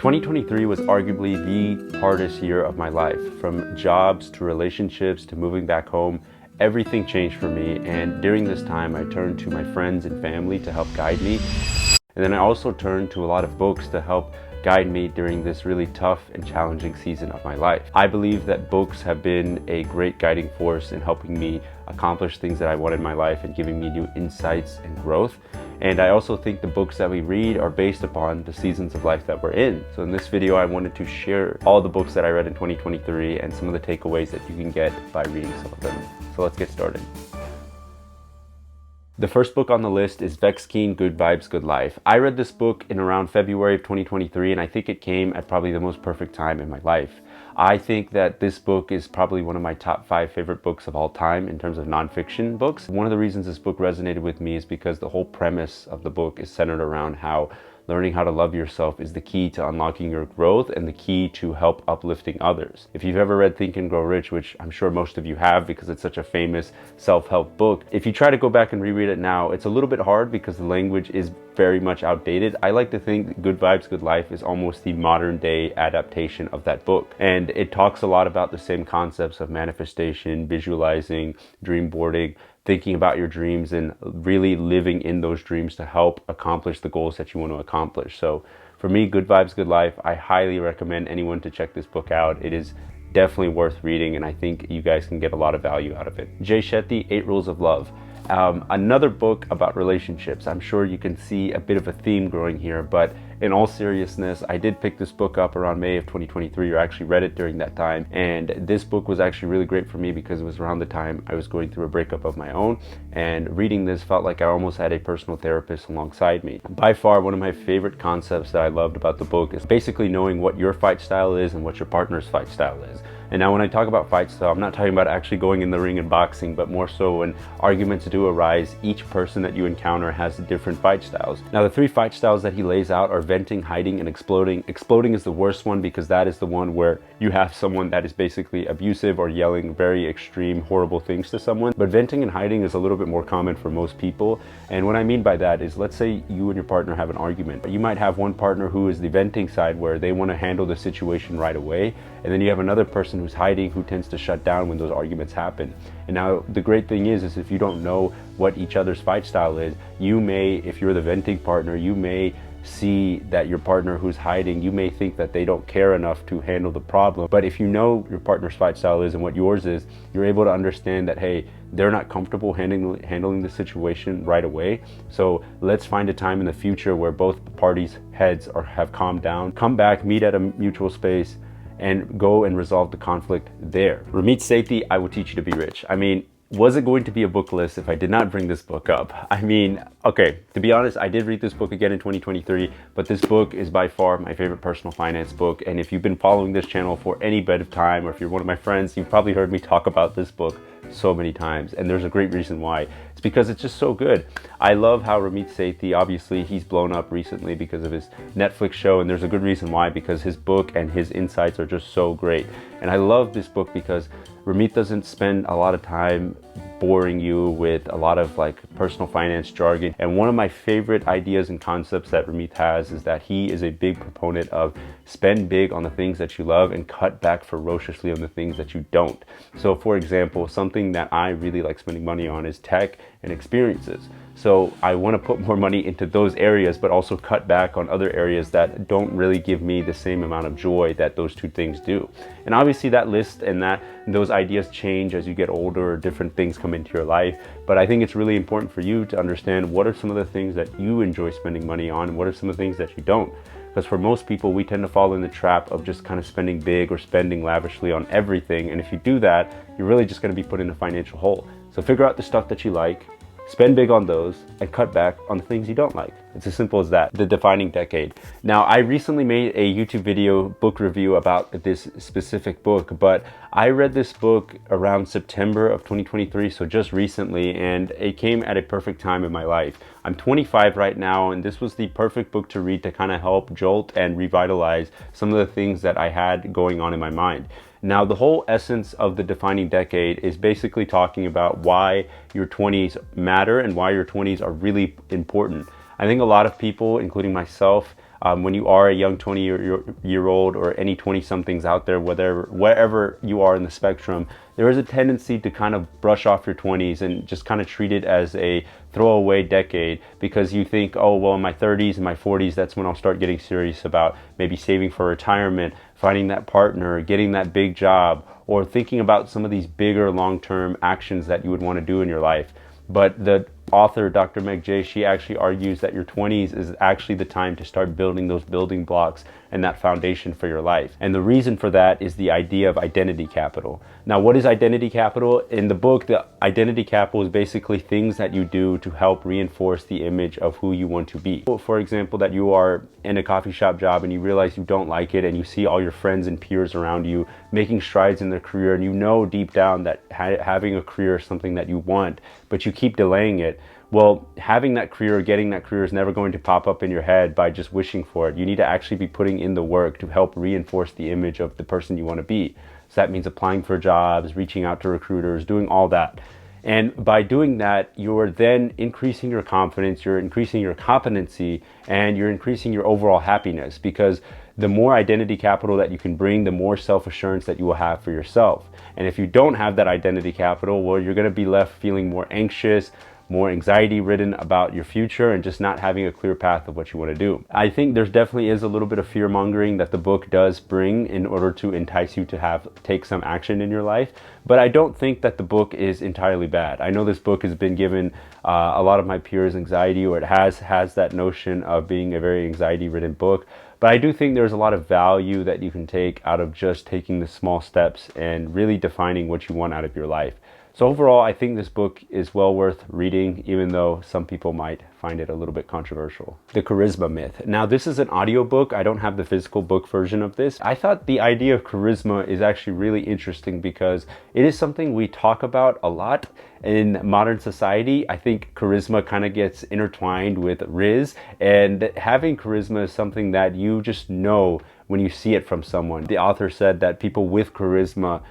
2023 was arguably the hardest year of my life. From jobs to relationships to moving back home, everything changed for me. And during this time, I turned to my friends and family to help guide me. And then I also turned to a lot of books to help guide me during this really tough and challenging season of my life. I believe that books have been a great guiding force in helping me accomplish things that I want in my life and giving me new insights and growth. And I also think the books that we read are based upon the seasons of life that we're in. So in this video, I wanted to share all the books that I read in 2023 and some of the takeaways that you can get by reading some of them. So let's get started. The first book on the list is Vex Keen, Good Vibes, Good Life. I read this book in around February of 2023, and I think it came at probably the most perfect time in my life. I think that this book is probably one of my top 5 favorite books of all time in terms of nonfiction books. One of the reasons this book resonated with me is because the whole premise of the book is centered around how learning how to love yourself is the key to unlocking your growth and the key to help uplifting others. If you've ever read Think and Grow Rich, which I'm sure most of you have because it's such a famous self-help book, if you try to go back and reread it now, it's a little bit hard because the language is very much outdated. I like to think Good Vibes, Good Life is almost the modern day adaptation of that book. And it talks a lot about the same concepts of manifestation, visualizing, dream boarding, thinking about your dreams and really living in those dreams to help accomplish the goals that you want to accomplish. So for me, Good Vibes, Good Life, I highly recommend anyone to check this book out. It is definitely worth reading, and I think you guys can get a lot of value out of it. Jay Shetty, 8 Rules of Love. Another book about relationships. I'm sure you can see a bit of a theme growing here, but in all seriousness, I did pick this book up around May of 2023, or actually read it during that time. And this book was actually really great for me because it was around the time I was going through a breakup of my own. And reading this felt like I almost had a personal therapist alongside me. By far, one of my favorite concepts that I loved about the book is basically knowing what your fight style is and what your partner's fight style is. And now when I talk about fight style, I'm not talking about actually going in the ring and boxing, but more so when arguments do arise, each person that you encounter has different fight styles. Now the 3 fight styles that he lays out are venting, hiding, and exploding. Exploding is the worst one because that is the one where you have someone that is basically abusive or yelling very extreme, horrible things to someone. But venting and hiding is a little bit more common for most people. And what I mean by that is, let's say you and your partner have an argument. You might have one partner who is the venting side where they want to handle the situation right away. And then you have another person who's hiding who tends to shut down when those arguments happen. And now the great thing is if you don't know what each other's fight style is, you may, if you're the venting partner, you may see that your partner who's hiding, you may think that they don't care enough to handle the problem. But if you know your partner's fight style is and what yours is, you're able to understand that, hey, they're not comfortable handling the situation right away. So let's find a time in the future where both parties' heads have calmed down, come back, meet at a mutual space, and go and resolve the conflict there. Ramit Sethi, I Will Teach You to Be Rich. I mean, was it going to be a book list if I did not bring this book up? I mean, okay, to be honest, I did read this book again in 2023, but this book is by far my favorite personal finance book. And if you've been following this channel for any bit of time, or if you're one of my friends, you've probably heard me talk about this book so many times. And there's a great reason why. It's because it's just so good. I love how Ramit Sethi, obviously he's blown up recently because of his Netflix show, and there's a good reason why, because his book and his insights are just so great. And I love this book because Ramit doesn't spend a lot of time boring you with a lot of like personal finance jargon. And one of my favorite ideas and concepts that Ramit has is that he is a big proponent of spend big on the things that you love and cut back ferociously on the things that you don't. So for example, something that I really like spending money on is tech and experiences. So I want to put more money into those areas, but also cut back on other areas that don't really give me the same amount of joy that those two things do. And obviously that list and those ideas change as you get older or different things come into your life. But I think it's really important for you to understand what are some of the things that you enjoy spending money on and what are some of the things that you don't. Because for most people, we tend to fall in the trap of just kind of spending big or spending lavishly on everything. And if you do that, you're really just going to be put in a financial hole. So figure out the stuff that you like, spend big on those, and cut back on the things you don't like. It's as simple as that. The Defining Decade. Now, I recently made a YouTube video book review about this specific book, but I read this book around September of 2023, so just recently, and it came at a perfect time in my life. I'm 25 right now, and this was the perfect book to read to kind of help jolt and revitalize some of the things that I had going on in my mind. Now, the whole essence of the Defining Decade is basically talking about why your 20s matter and why your 20s are really important. I think a lot of people, including myself, when you are a young 20 year old or any 20 somethings out there, wherever you are in the spectrum, there is a tendency to kind of brush off your 20s and just kind of treat it as a throwaway decade, because you think, oh, well, in my 30s and my 40s, that's when I'll start getting serious about maybe saving for retirement, finding that partner, getting that big job, or thinking about some of these bigger long-term actions that you would want to do in your life. But the author, Dr. Meg Jay, she actually argues that your 20s is actually the time to start building those building blocks and that foundation for your life. And the reason for that is the idea of identity capital. Now, what is identity capital? In the book, the identity capital is basically things that you do to help reinforce the image of who you want to be. For example, that you are in a coffee shop job and you realize you don't like it, and you see all your friends and peers around you making strides in their career, and you know deep down that having a career is something that you want, but you keep delaying it. Well, having that career, getting that career is never going to pop up in your head by just wishing for it. You need to actually be putting in the work to help reinforce the image of the person you want to be. So that means applying for jobs, reaching out to recruiters, doing all that. And by doing that, you're then increasing your confidence, you're increasing your competency, and you're increasing your overall happiness, because the more identity capital that you can bring, the more self-assurance that you will have for yourself. And if you don't have that identity capital, well, you're going to be left feeling more anxious, more anxiety ridden about your future, and just not having a clear path of what you want to do. I think there's definitely is a little bit of fear mongering that the book does bring in order to entice you to take some action in your life. But I don't think that the book is entirely bad. I know this book has been given a lot of my peers anxiety, or it has that notion of being a very anxiety ridden book. But I do think there's a lot of value that you can take out of just taking the small steps and really defining what you want out of your life. So overall, I think this book is well worth reading, even though some people might find it a little bit controversial. The Charisma Myth. Now, this is an audiobook. I don't have the physical book version of this. I thought the idea of charisma is actually really interesting because it is something we talk about a lot in modern society. I think charisma kind of gets intertwined with riz, and having charisma is something that you just know when you see it from someone. The author said that people with charisma,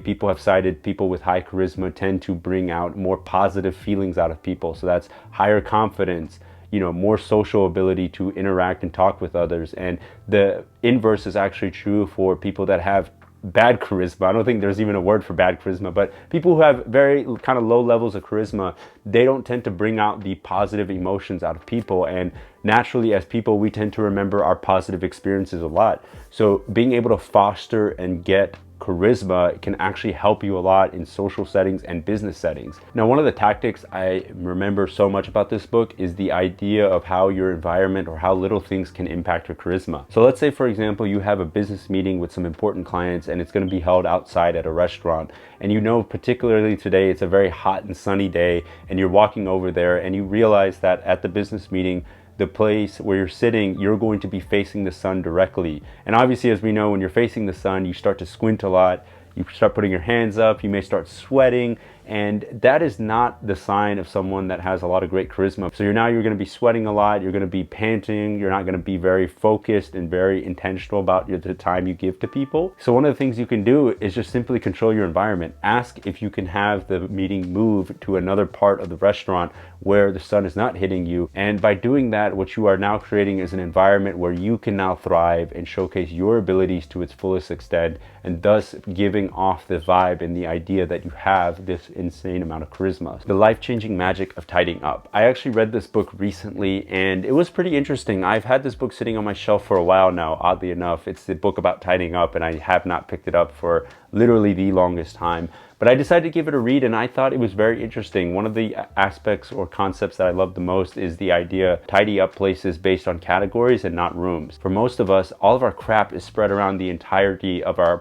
people have cited people with high charisma tend to bring out more positive feelings out of people. So that's higher confidence, more social ability to interact and talk with others. And the inverse is actually true for people that have bad charisma. I don't think there's even a word for bad charisma, but people who have very kind of low levels of charisma, they don't tend to bring out the positive emotions out of people. And naturally, as people, we tend to remember our positive experiences a lot. So being able to foster and get charisma can actually help you a lot in social settings and business settings. Now, one of the tactics I remember so much about this book is the idea of how your environment or how little things can impact your charisma. So let's say, for example, you have a business meeting with some important clients and it's going to be held outside at a restaurant. And particularly today, it's a very hot and sunny day, and you're walking over there and you realize that at the business meeting, the place where you're sitting, you're going to be facing the sun directly. And obviously, as we know, when you're facing the sun, you start to squint a lot, you start putting your hands up, you may start sweating, and that is not the sign of someone that has a lot of great charisma. So you're going to be sweating a lot, you're going to be panting, you're not going to be very focused and very intentional about the time you give to people. So one of the things you can do is just simply control your environment. Ask if you can have the meeting move to another part of the restaurant where the sun is not hitting you. And by doing that, what you are now creating is an environment where you can now thrive and showcase your abilities to its fullest extent, and thus giving off the vibe and the idea that you have this insane amount of charisma. The Life-Changing Magic of Tidying Up. I actually read this book recently and it was pretty interesting. I've had this book sitting on my shelf for a while now, oddly enough. It's the book about tidying up, and I have not picked it up for literally the longest time. But I decided to give it a read, and I thought it was very interesting. One of the aspects or concepts that I love the most is the idea of tidy up places based on categories and not rooms. For most of us, all of our crap is spread around the entirety of our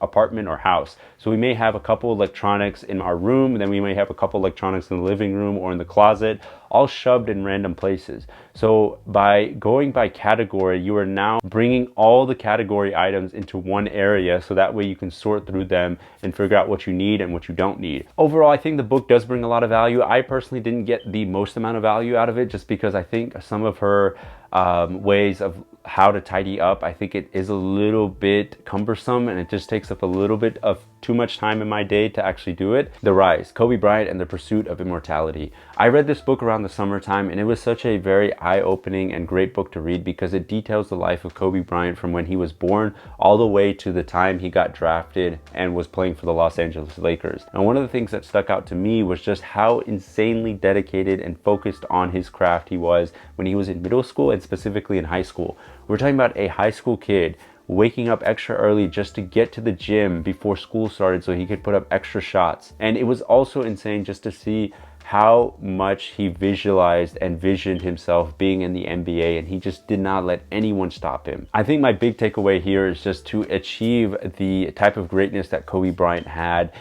apartment or house. So we may have a couple electronics in our room, then we may have a couple electronics in the living room or in the closet, all shoved in random places. So by going by category, you are now bringing all the category items into one area, so that way you can sort through them and figure out what you need and what you don't need. Overall, I think the book does bring a lot of value. I personally didn't get the most amount of value out of it, just because I think some of her ways of how to tidy up. I think it is a little bit cumbersome and it just takes up a little bit of too much time in my day to actually do it. The Rise, Kobe Bryant and the Pursuit of Immortality. I read this book around the summertime and it was such a very eye-opening and great book to read because it details the life of Kobe Bryant from when he was born all the way to the time he got drafted and was playing for the Los Angeles Lakers. And one of the things that stuck out to me was just how insanely dedicated and focused on his craft he was when he was in middle school and specifically in high school. We're talking about a high school kid waking up extra early just to get to the gym before school started so he could put up extra shots. And it was also insane just to see how much he visualized and visioned himself being in the NBA, and he just did not let anyone stop him. I think my big takeaway here is just to achieve the type of greatness that Kobe Bryant had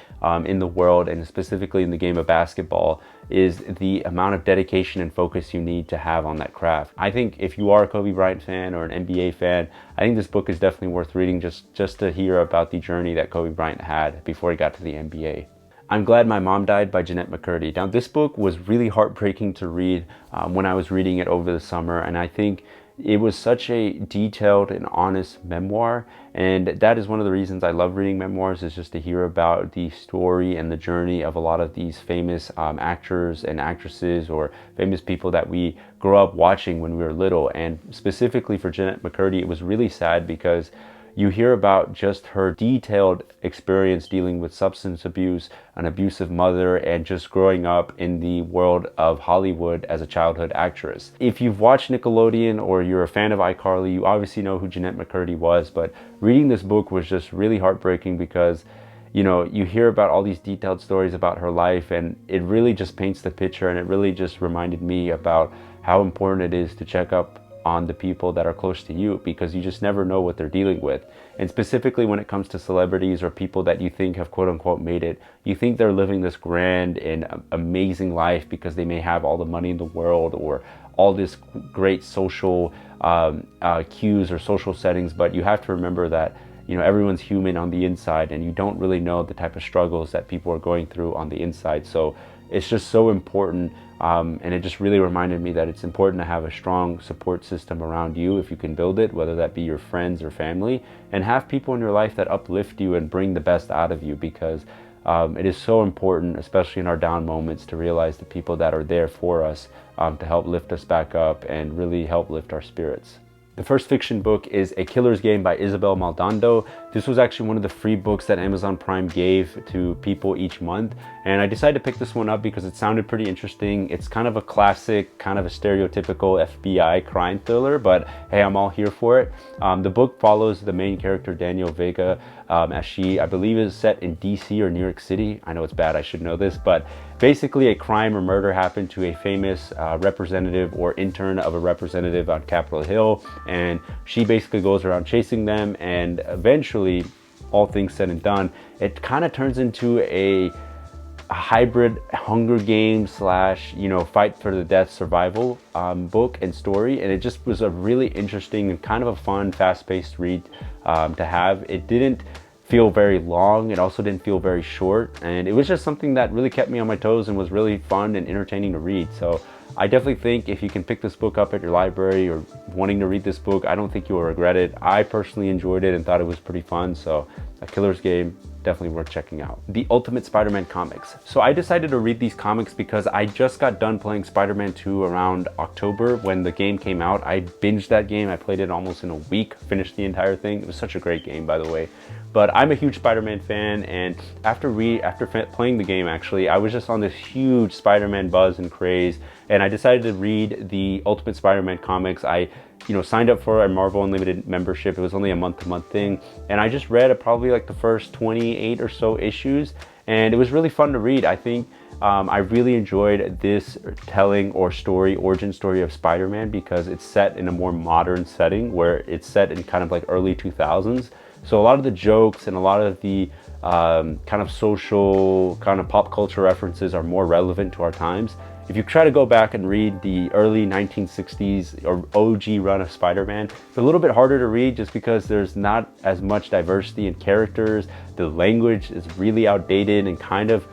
in the world, and specifically in the game of basketball, is the amount of dedication and focus you need to have on that craft. I think if you are a Kobe Bryant fan or an NBA fan, I think this book is definitely worth reading just to hear about the journey that Kobe Bryant had before he got to the NBA. I'm Glad My Mom Died by Jennette McCurdy. Now, this book was really heartbreaking to read when I was reading it over the summer, and I think it was such a detailed and honest memoir, and that is one of the reasons I love reading memoirs, is just to hear about the story and the journey of a lot of these famous actors and actresses or famous people that we grew up watching when we were little. And specifically for Jennette McCurdy, it was really sad because you hear about just her detailed experience dealing with substance abuse, an abusive mother, and just growing up in the world of Hollywood as a childhood actress. If you've watched Nickelodeon or you're a fan of iCarly, you obviously know who Jennette McCurdy was, but reading this book was just really heartbreaking because, you know, you hear about all these detailed stories about her life, and it really just paints the picture, and it really just reminded me about how important it is to check up on the people that are close to you, because you just never know what they're dealing with. And specifically when it comes to celebrities or people that you think have quote unquote made it, you think they're living this grand and amazing life because they may have all the money in the world or all this great social cues or social settings, but you have to remember that, you know, everyone's human on the inside, and you don't really know the type of struggles that people are going through on the inside. So it's just so important, and it just really reminded me that it's important to have a strong support system around you if you can build it, whether that be your friends or family, and have people in your life that uplift you and bring the best out of you, because it is so important, especially in our down moments, to realize the people that are there for us to help lift us back up and really help lift our spirits. The first fiction book is A Killer's Game by Isabel Maldonado. This was actually one of the free books that Amazon Prime gave to people each month, and I decided to pick this one up because it sounded pretty interesting. It's kind of a classic, kind of a stereotypical FBI crime thriller, but hey, I'm all here for it. The book follows the main character, Daniel Vega, as she, I believe, is set in DC or New York City. I know it's bad, I should know this, but basically a crime or murder happened to a famous representative or intern of a representative on Capitol Hill, and she basically goes around chasing them, and eventually, all things said and done, it kind of turns into a hybrid Hunger Games slash, you know, fight for the death survival book and story, and it just was a really interesting and kind of a fun, fast-paced read to have. It didn't feel very long, it also didn't feel very short, and it was just something that really kept me on my toes and was really fun and entertaining to read. So I definitely think if you can pick this book up at your library or wanting to read this book, I don't think you will regret it. I personally enjoyed it and thought it was pretty fun, so A Killer's Game, definitely worth checking out. The Ultimate Spider-Man comics. So I decided to read these comics because I just got done playing Spider-Man 2 around October when the game came out. I binged that game. I played it almost in a week, finished the entire thing. It was such a great game, by the way. But I'm a huge Spider-Man fan, and after playing the game, actually, I was just on this huge Spider-Man buzz and craze, and I decided to read the Ultimate Spider-Man comics. I signed up for a Marvel Unlimited membership. It was only a month-to-month thing, and I just read probably like the first 28 or so issues, and it was really fun to read. I think I really enjoyed this telling or origin story of Spider-Man because it's set in a more modern setting where it's set in kind of like early 2000s. So a lot of the jokes and a lot of the kind of social, kind of pop culture references are more relevant to our times. If you try to go back and read the early 1960s or OG run of Spider-Man, it's a little bit harder to read just because there's not as much diversity in characters. The language is really outdated and kind of,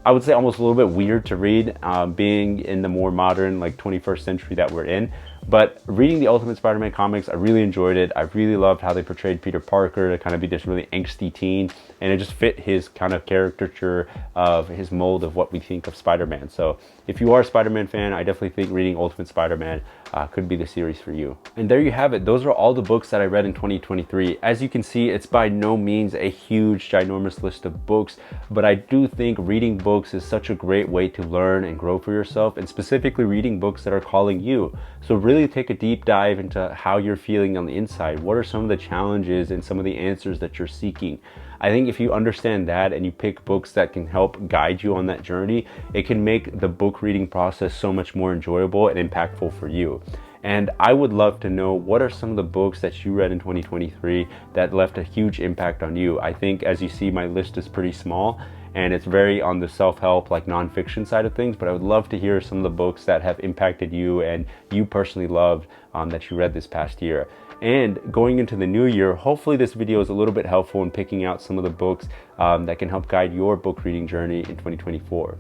I would say, almost a little bit weird to read, being in the more modern, like 21st century that we're in. But reading the Ultimate Spider-Man comics, I really enjoyed it. I really loved how they portrayed Peter Parker to kind of be this really angsty teen, and it just fit his kind of caricature of his mold of what we think of Spider-Man. So if you are a Spider-Man fan, I definitely think reading Ultimate Spider-Man could be the series for you. And there you have it. Those are all the books that I read in 2023. As you can see, it's by no means a huge, ginormous list of books, but I do think reading books is such a great way to learn and grow for yourself, and specifically reading books that are calling you. So really take a deep dive into how you're feeling on the inside. What are some of the challenges and some of the answers that you're seeking? I think if you understand that and you pick books that can help guide you on that journey, it can make the book reading process so much more enjoyable and impactful for you. And I would love to know, what are some of the books that you read in 2023 that left a huge impact on you? I think, as you see, my list is pretty small and it's very on the self-help, like nonfiction side of things, but I would love to hear some of the books that have impacted you and you personally loved that you read this past year. And going into the new year, hopefully this video is a little bit helpful in picking out some of the books that can help guide your book reading journey in 2024.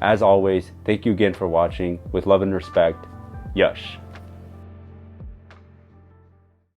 As always, thank you again for watching. With love and respect, Yash.